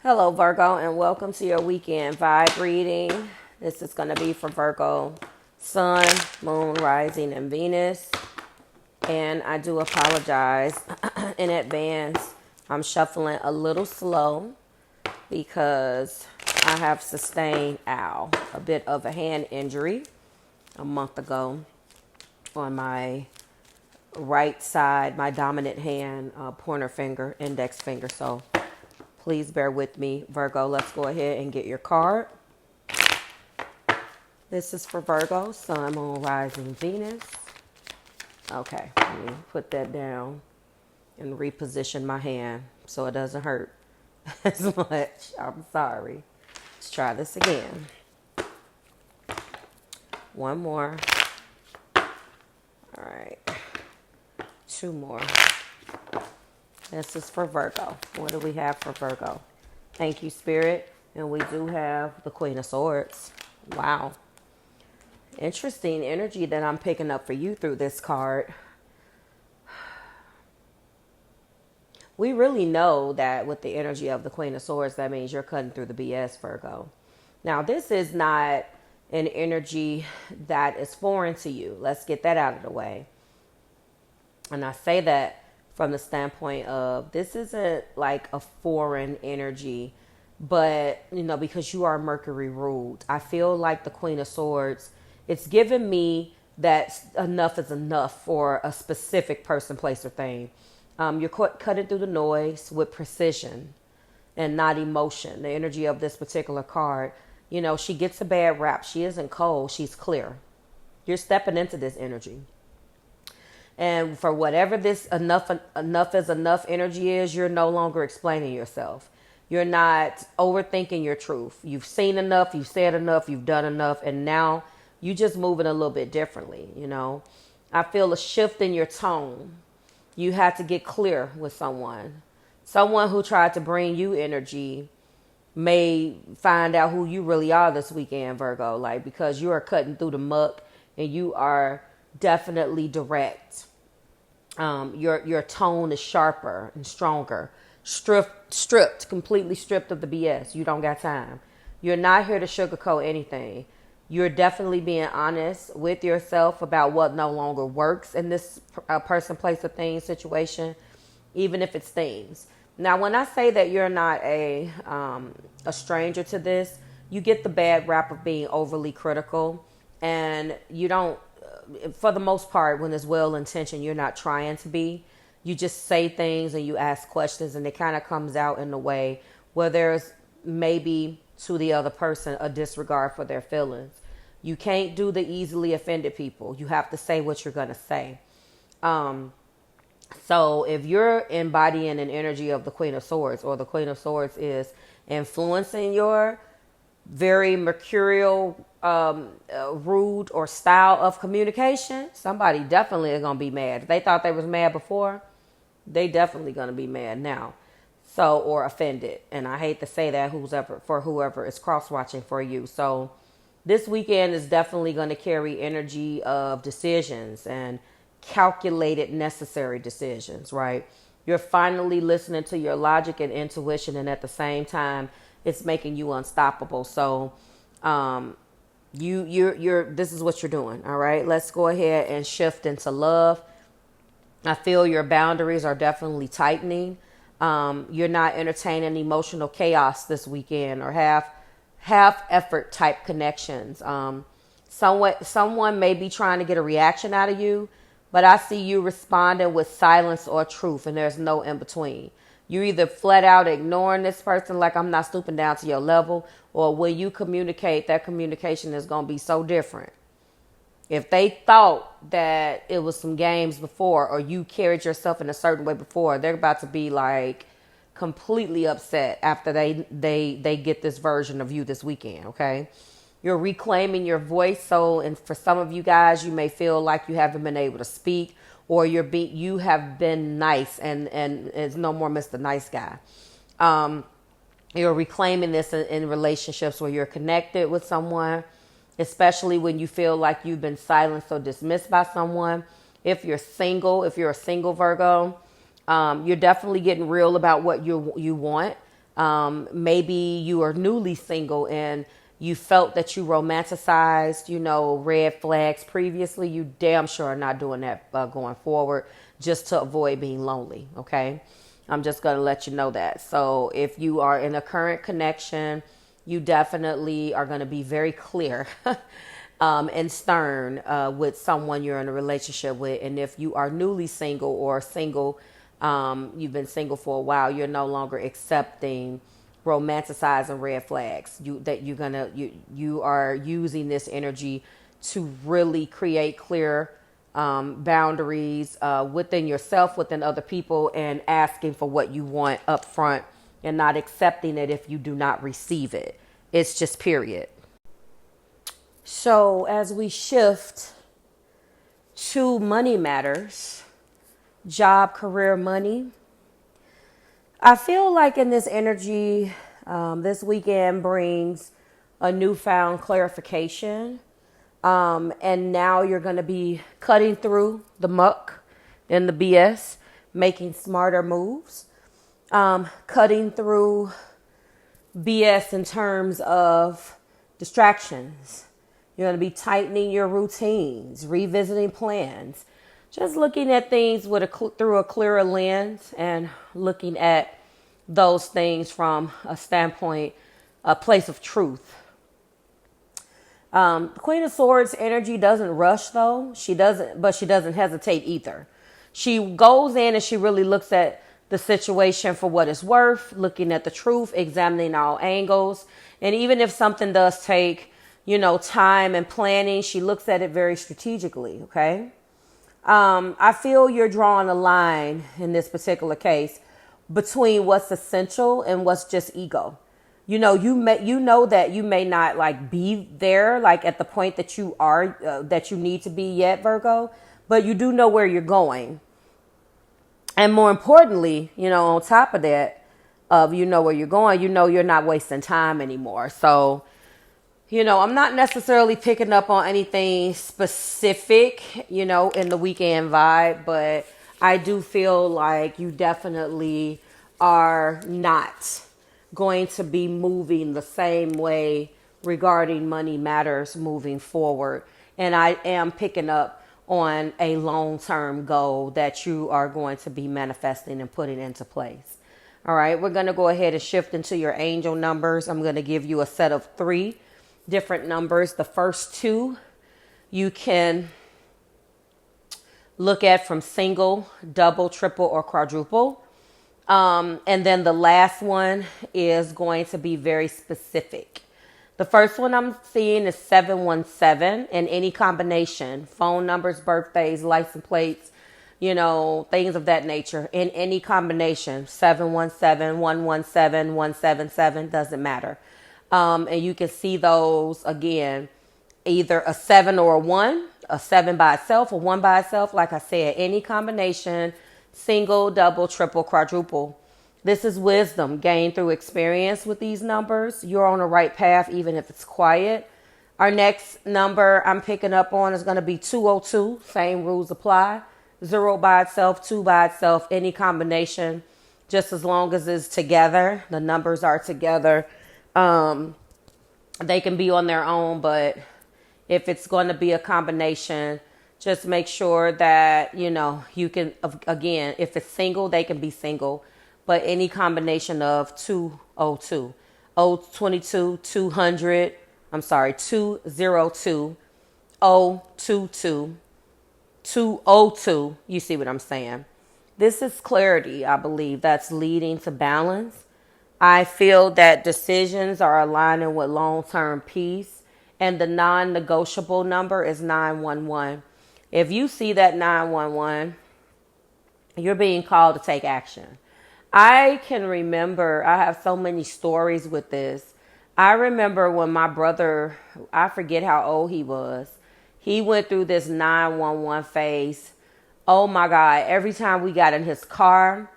Hello, Virgo, and welcome to your weekend vibe reading. This is going to be for Virgo, Sun, Moon, Rising, and Venus. And I do apologize in advance. I'm shuffling a little slow because I have sustained, a bit of a hand injury a month ago on my right side, my dominant hand, pointer finger, index finger. So please bear with me, Virgo. Let's go ahead and get your card. This is for Virgo, Sun, Moon, Rising, Venus. Okay, let me put that down and reposition my hand so it doesn't hurt as much. I'm sorry. Let's try this again. One more. All right. Two more. This is for Virgo. What do we have for Virgo? Thank you, Spirit. And we do have the Queen of Swords. Wow. Interesting energy that I'm picking up for you through this card. We really know that with the energy of the Queen of Swords, that means you're cutting through the BS, Virgo. Now, this is not an energy that is foreign to you. Let's get that out of the way. And I say that from the standpoint of this isn't like a foreign energy, but, because you are Mercury ruled, I feel like the Queen of Swords, it's given me that enough is enough for a specific person, place, or thing. You're cutting through the noise with precision and not emotion. The energy of this particular card, she gets a bad rap. She isn't cold. She's clear. You're stepping into this energy. And for whatever this enough is enough energy is, you're no longer explaining yourself. You're not overthinking your truth. You've seen enough, you've said enough, you've done enough, and now you just moving a little bit differently, I feel a shift in your tone. You had to get clear with someone. Someone who tried to bring you energy may find out who you really are this weekend, Virgo, because you are cutting through the muck and you are definitely direct. Your tone is sharper and stronger. Completely stripped of the BS. You don't got time. You're not here to sugarcoat anything. You're definitely being honest with yourself about what no longer works in this person, place, or thing situation, even if it's things. Now, when I say that you're not a stranger to this, you get the bad rap of being overly critical, and you don't, for the most part, when it's well-intentioned, you're not trying to be. You just say things and you ask questions, and it kind of comes out in a way where there's maybe to the other person a disregard for their feelings. You can't do the easily offended people. You have to say what you're going to say. So if you're embodying an energy of the Queen of Swords, or the Queen of Swords is influencing your very mercurial, rude or style of communication, somebody definitely is going to be mad. If they thought they was mad before, they definitely going to be mad now. So, or offended. And I hate to say that whoever is cross-watching for you. So this weekend is definitely going to carry energy of decisions and calculated, necessary decisions, right? You're finally listening to your logic and intuition, and at the same time, it's making you unstoppable. So, this is what you're doing. All right. Let's go ahead and shift into love. I feel your boundaries are definitely tightening. You're not entertaining emotional chaos this weekend, or half effort type connections. Someone may be trying to get a reaction out of you, but I see you responding with silence or truth, and there's no in between. You either flat out ignoring this person, like I'm not stooping down to your level, or when you communicate, that communication is going to be so different. If they thought that it was some games before, or you carried yourself in a certain way before, they're about to be like completely upset after they get this version of you this weekend. Okay. You're reclaiming your voice. So, and for some of you guys, you may feel like you haven't been able to speak, or you have been nice and it's no more Mr. Nice Guy. You're reclaiming this in relationships where you're connected with someone, especially when you feel like you've been silenced or dismissed by someone. If you're a single Virgo, you're definitely getting real about what you want. Maybe you are newly single and you felt that you romanticized, red flags previously. You damn sure are not doing that going forward, just to avoid being lonely. Okay. I'm just going to let you know that. So if you are in a current connection, you definitely are going to be very clear and stern with someone you're in a relationship with. And if you are newly single or single, you've been single for a while, you're no longer accepting romanticizing red flags. You are using this energy to really create clear boundaries within yourself, within other people, and asking for what you want up front and not accepting it if you do not receive it. It's just period. So as we shift to money matters, job, career, money, I feel like in this energy, this weekend brings a newfound clarification. And now you're going to be cutting through the muck and the BS, making smarter moves, cutting through BS in terms of distractions. You're going to be tightening your routines, revisiting plans, just looking at things through a clearer lens and looking at those things from a standpoint, a place of truth. The Queen of Swords energy doesn't rush though. She doesn't hesitate either. She goes in and she really looks at the situation for what it's worth, looking at the truth, examining all angles. And even if something does take, time and planning, she looks at it very strategically. Okay. I feel you're drawing a line in this particular case between what's essential and what's just ego. You know that you may not like be there, like at the point that you are, that you need to be yet, Virgo, but you do know where you're going. And more importantly, on top of that, where you're going, you're not wasting time anymore. So, I'm not necessarily picking up on anything specific, in the weekend vibe, but I do feel like you definitely are not going to be moving the same way regarding money matters moving forward. And I am picking up on a long-term goal that you are going to be manifesting and putting into place. All right, we're going to go ahead and shift into your angel numbers. I'm going to give you a set of 3 different numbers. The first 2 you can look at from single, double, triple, or quadruple. And then the last one is going to be very specific. The first one I'm seeing is 717 in any combination, phone numbers, birthdays, license plates, things of that nature in any combination, 717, 117, 177, doesn't matter. And you can see those again, either a 7 or a 1, a 7 by itself or 1 by itself. Like I said, any combination, single, double, triple, quadruple. This is wisdom gained through experience with these numbers. You're on the right path, even if it's quiet. Our next number I'm picking up on is going to be 202. Same rules apply. 0 by itself, 2 by itself, any combination, just as long as it's together. The numbers are together. They can be on their own, but if it's going to be a combination, just make sure that, you can, again, if it's single, they can be single. But any combination of 202, 022, 200, 202, 022, 202, you see what I'm saying? This is clarity, I believe, that's leading to balance. I feel that decisions are aligning with long-term peace, and the non-negotiable number is 911. If you see that 911, you're being called to take action. I can remember, I have so many stories with this. I remember when my brother, I forget how old he was, he went through this 911 phase. Oh my God, every time we got in his car,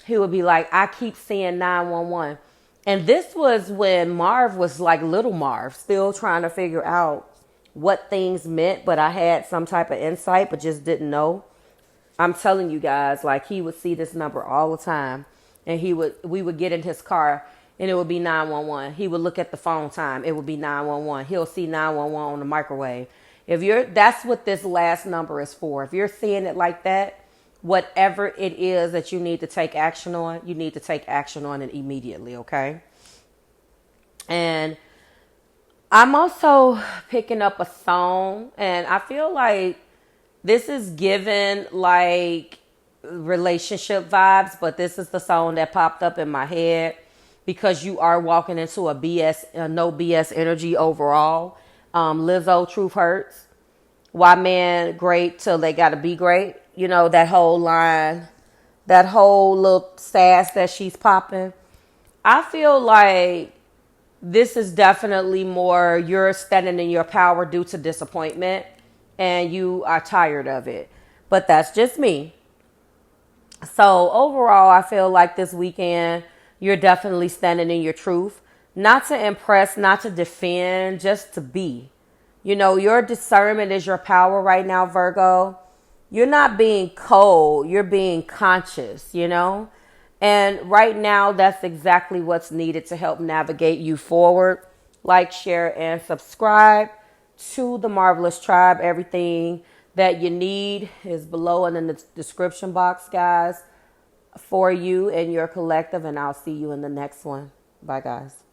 he would be like, I keep seeing 911. And this was when Marv was like little Marv, still trying to figure out what things meant, but I had some type of insight, but just didn't know. I'm telling you guys, like he would see this number all the time, and we would get in his car and it would be 911. He would look at the phone time. It would be 911. He'll see 911 on the microwave. That's what this last number is for. If you're seeing it like that, whatever it is that you need to take action on, you need to take action on it immediately, okay? And I'm also picking up a song, and I feel like this is given like relationship vibes, but this is the song that popped up in my head because you are walking into a no BS energy overall. Lizzo, Truth Hurts. Why men great till they gotta be great? You know, that whole line, that whole little sass that she's popping. I feel like this is definitely more you're standing in your power due to disappointment and you are tired of it. But that's just me. So overall, I feel like this weekend, you're definitely standing in your truth. Not to impress, not to defend, just to be. You know, your discernment is your power right now, Virgo. You're not being cold. You're being conscious, you know. And right now, that's exactly what's needed to help navigate you forward. Like, share, and subscribe to the Marvelous Tribe. Everything that you need is below and in the description box, guys, for you and your collective. And I'll see you in the next one. Bye, guys.